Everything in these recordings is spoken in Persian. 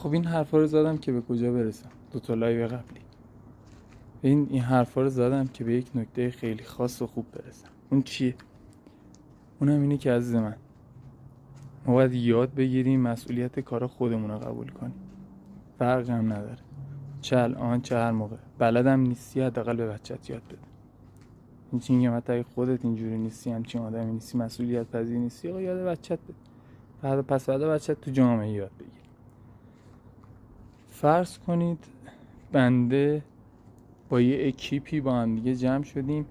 خب این حرفا رو زدم که به کجا برسم؟ 2 لایو قبلی این حرفا رو زدم که به یک نکته خیلی خاص و خوب برسم. اون چیه؟ اونم اینه که عزیز من، ما باید یاد بگیریم مسئولیت کارا خودمون رو قبول کنیم. فرق هم نداره چه الان چه هر موقع. بلدم نیستی حداقل به بچت یاد بده. این چی میگم؟ حتی اگه خودت اینجوری نیستی، همچین آدمی نیستی، مسئولیت پذیر نیستی، آقا یاد بچت بده. بعد بچت تو جامعه یاد بگیر. فرض کنید بنده با یه اکیپی با هم دیگه جمع شدیم.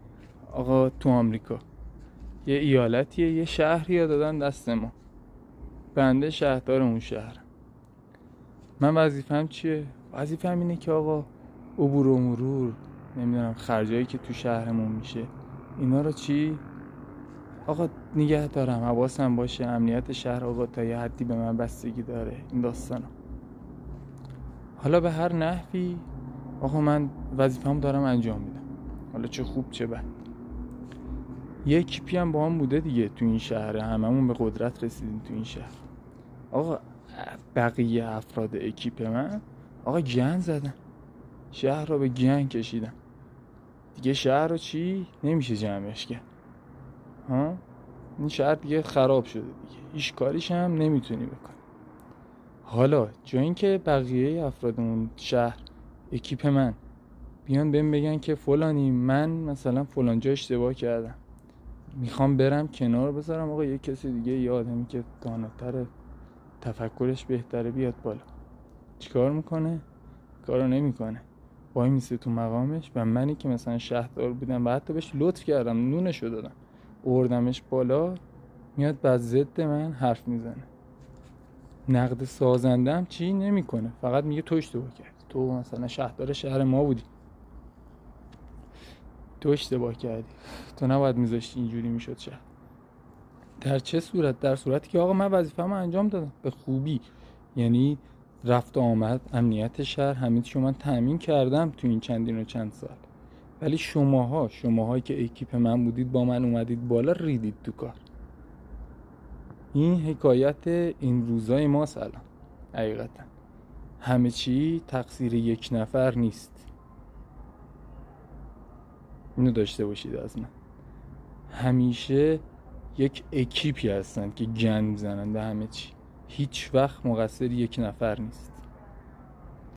آقا تو آمریکا یه ایالتیه، یه شهری دادن دست ما، بنده شهردار اون شهر. من وظیفم چیه؟ وظیفم اینه که آقا عبور و مرور، نمیدونم خرجایی که تو شهرمون میشه اینا رو چی آقا نگه دارم، حواسم باشه امنیت شهر آقا تا یه حدی به من بستگی داره. این داستانا حالا به هر نحوی آقا من وظیفه‌مو دارم انجام میدم، حالا چه خوب چه بد. یه اکیپی هم با هم بوده دیگه تو این شهر، هممون به قدرت رسیدیم تو این شهر. آقا بقیه افراد اکیپ من آقا گند زدن، شهر رو به گند کشیدن دیگه. شهر رو چی نمیشه جمعش کرد. این شهر دیگه خراب شده دیگه، هیچ کاریش هم نمیتونی بکنی. حالا جا این که بقیه افراد اون شهر اکیپ من بیان بهم بگن که فلانی من مثلا فلان جا اشتباه کردم، میخوام برم کنار بذارم آقا یه کسی دیگه، یه آدمی که داناتره، تفکرش بهتره بیاد بالا، چیکار میکنه؟ کارو نمیکنه، وای میسه تو مقامش. و منی که مثلا شهردار بودم و حتی بهش لطف کردم، نونشو دادم، آوردمش بالا، میاد بعد ضد من حرف میزنه. نقد سازنده هم چی نمیکنه، فقط میگه تو اشتباه کردی، تو مثلا شهردار شهر ما بودی، تو اشتباه کردی، تو نباید میذاشتی اینجوری میشد شهر. در چه صورت؟ در صورتی که آقا من وظیفه‌مو انجام دادم به خوبی، یعنی رفت و آمد، امنیت شهر، همه چیو من تامین کردم تو این چند سال. ولی شماهایی که اکیپ من بودید، با من اومدید بالا، ریدید تو کار. این حکایت این روزای ماست الان. حقیقتا همه چی تقصیر یک نفر نیست، اینو داشته باشید از من. همیشه یک اکیپی هستن که گند میزنن به همه چی، هیچ وقت مقصر یک نفر نیست.